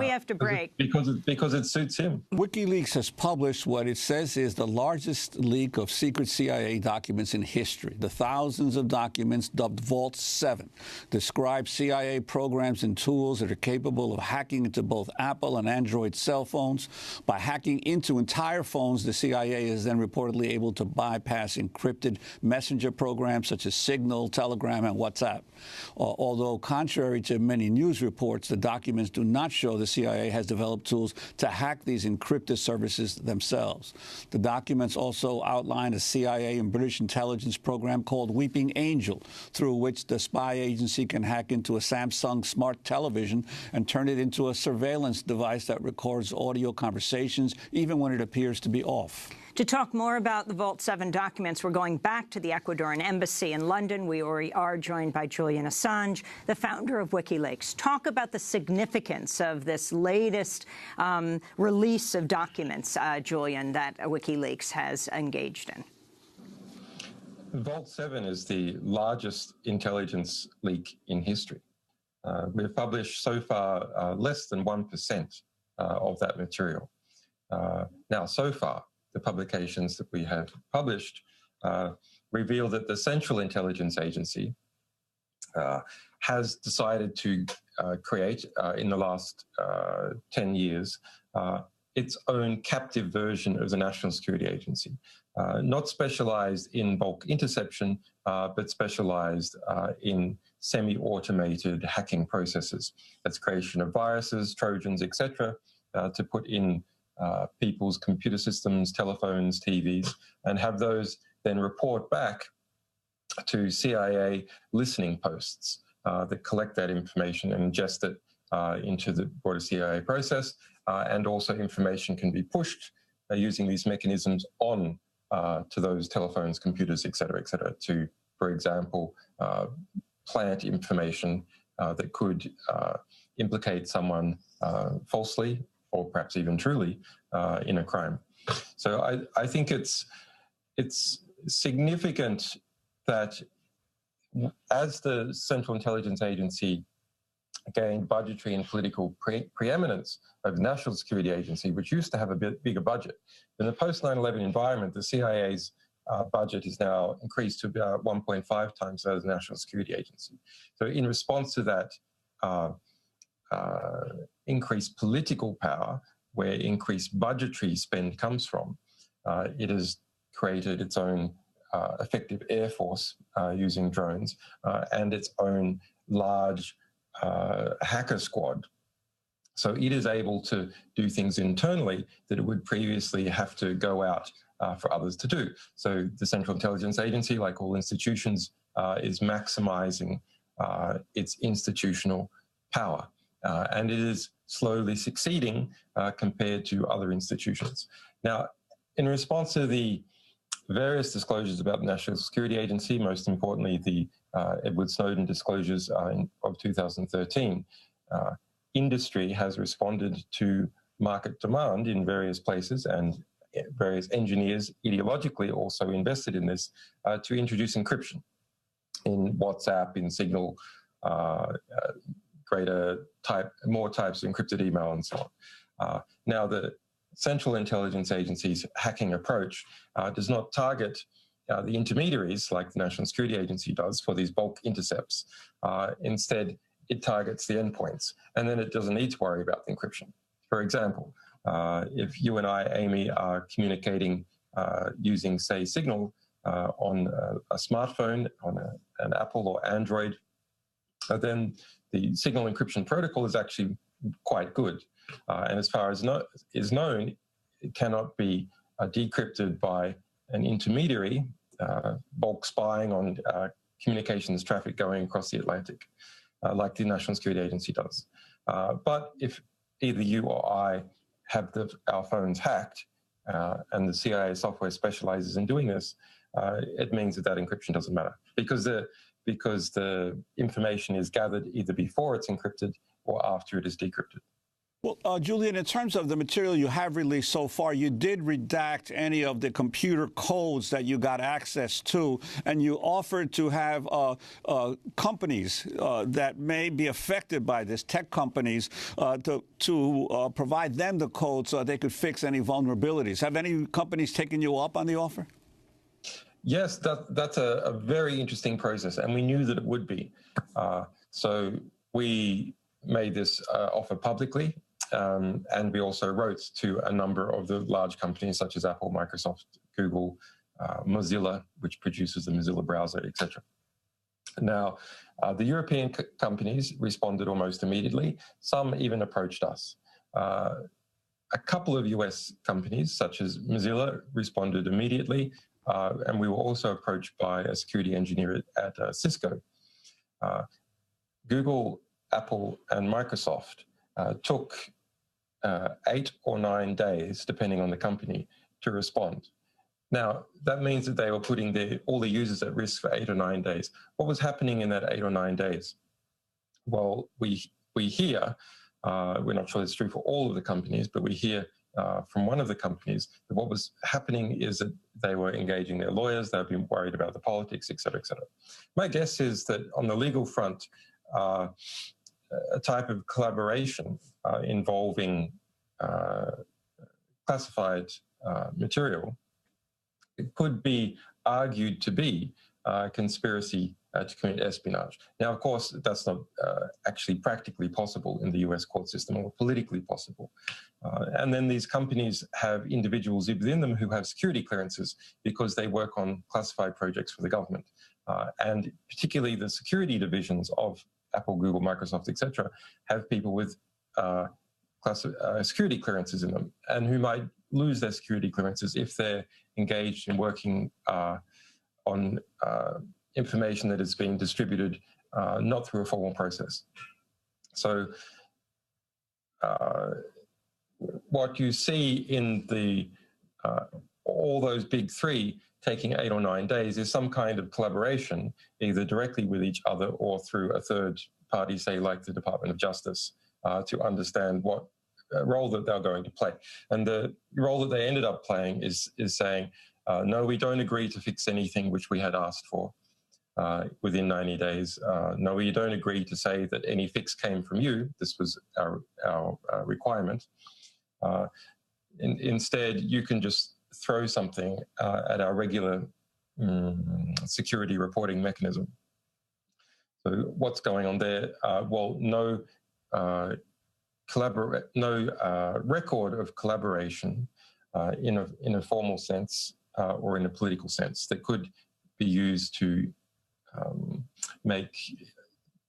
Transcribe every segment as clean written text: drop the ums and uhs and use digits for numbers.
we have to break. Because it suits him. WikiLeaks has published what it says is the largest leak of secret CIA documents in history. The thousands of documents, dubbed Vault 7, describe CIA programs and tools that are capable of hacking into both Apple and Android cell phones. By hacking into entire phones, the CIA is then reportedly able to bypass encrypted messenger programs such as Signal, Telegram, and WhatsApp. Although contrary to many news reports, the documents do not show the CIA has developed tools to hack these encrypted services themselves. The documents also outline a CIA and British intelligence program called Weeping Angel, through which the spy agency can hack into a Samsung smart television and turn it into a surveillance device that records audio conversations, even when it appears to be off. To talk more about the Vault 7 documents, we're going back to the Ecuadorian embassy in London. We already are joined by Julian Assange, the founder of WikiLeaks. Talk about the significance of this latest release of documents, Julian, that WikiLeaks has engaged in. Vault 7 is the largest intelligence leak in history. We've published so far less than 1% of that material. Now, so far, the publications that we have published reveal that the Central Intelligence Agency has decided to create, in the last 10 years, its own captive version of the National Security Agency, not specialized in bulk interception, but specialized in semi-automated hacking processes. That's creation of viruses, Trojans, etc., to put in people's computer systems, telephones, TVs, and have those then report back to CIA listening posts that collect that information and ingest it into the broader CIA process. And also information can be pushed using these mechanisms on to those telephones, computers, et cetera, to, for example, plant information that could implicate someone falsely or perhaps even truly in a crime. So I think it's significant that as the Central Intelligence Agency gained budgetary and political preeminence over the National Security Agency, which used to have a bit bigger budget. In the post 9/11 environment, the CIA's budget is now increased to about 1.5 times that of the National Security Agency. So in response to that increased political power, where increased budgetary spend comes from, it has created its own effective air force using drones and its own large hacker squad. So it is able to do things internally that it would previously have to go out for others to do. So the Central Intelligence Agency, like all institutions, is maximizing its institutional power. And it is slowly succeeding compared to other institutions. Now, in response to the various disclosures about the National Security Agency, most importantly, the Edward Snowden disclosures of 2013, industry has responded to market demand in various places, and various engineers ideologically also invested in this to introduce encryption in WhatsApp, in Signal, more types of encrypted email, and so on. Now, the Central Intelligence Agency's hacking approach does not target the intermediaries like the National Security Agency does for these bulk intercepts. Instead, it targets the endpoints, and then it doesn't need to worry about the encryption. For example, if you and I, Amy, are communicating using, say, Signal on a smartphone, on an Apple or Android, then the Signal encryption protocol is actually quite good. And as far as is known, it cannot be decrypted by an intermediary, bulk spying on communications traffic going across the Atlantic, like the National Security Agency does. But if either you or I have our phones hacked, and the CIA software specializes in doing this, it means that encryption doesn't matter, because the information is gathered either before it's encrypted or after it is decrypted. Well, Julian, in terms of the material you have released so far, you did redact any of the computer codes that you got access to, and you offered to have companies that may be affected by this, tech companies, to provide them the code so they could fix any vulnerabilities. Have any companies taken you up on the offer? Yes, that's a very interesting process, and we knew that it would be. So we made this offer publicly. And we also wrote to a number of the large companies such as Apple, Microsoft, Google, Mozilla, which produces the Mozilla browser, etc. Now, the European companies responded almost immediately. Some even approached us. A couple of US companies, such as Mozilla, responded immediately. And we were also approached by a security engineer at Cisco. Google, Apple, and Microsoft took 8 or 9 days, depending on the company, to respond. Now, that means that they were putting all the users at risk for 8 or 9 days. What was happening in that 8 or 9 days? Well, we hear, we're not sure it's true for all of the companies, but we hear from one of the companies that what was happening is that they were engaging their lawyers, they've been worried about the politics, et cetera, et cetera. My guess is that on the legal front, a type of collaboration involving classified material, it could be argued to be conspiracy to commit espionage. Now, of course, that's not actually practically possible in the US court system or politically possible. And then these companies have individuals within them who have security clearances because they work on classified projects for the government. And particularly the security divisions of Apple, Google, Microsoft, etc., have people with security clearances in them, and who might lose their security clearances if they're engaged in working on information that is being distributed not through a formal process. So what you see in the all those big three taking 8 or 9 days is some kind of collaboration, either directly with each other or through a third party, say like the Department of Justice, to understand what role that they're going to play. And the role that they ended up playing is saying, no, we don't agree to fix anything which we had asked for within 90 days. No, we don't agree to say that any fix came from you. This was our requirement. Instead, you can just throw something at our regular security reporting mechanism. So what's going on there? Well, no record of collaboration in a formal sense or in a political sense that could be used to make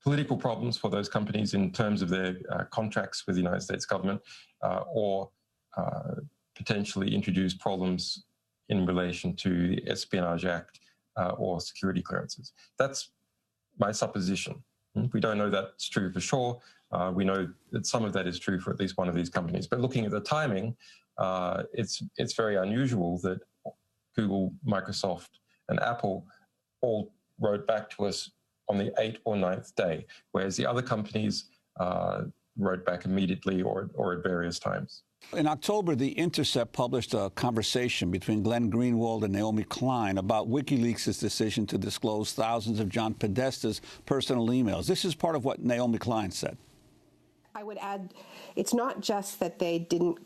political problems for those companies in terms of their contracts with the United States government, or potentially introduce problems in relation to the Espionage Act or security clearances. That's my supposition. We don't know that's true for sure. We know that some of that is true for at least one of these companies. But looking at the timing, it's very unusual that Google, Microsoft, and Apple all wrote back to us on the 8th or 9th day, whereas the other companies wrote back immediately or at various times. In October, The Intercept published a conversation between Glenn Greenwald and Naomi Klein about WikiLeaks' decision to disclose thousands of John Podesta's personal emails. This is part of what Naomi Klein said. I would add, it's not just that they didn't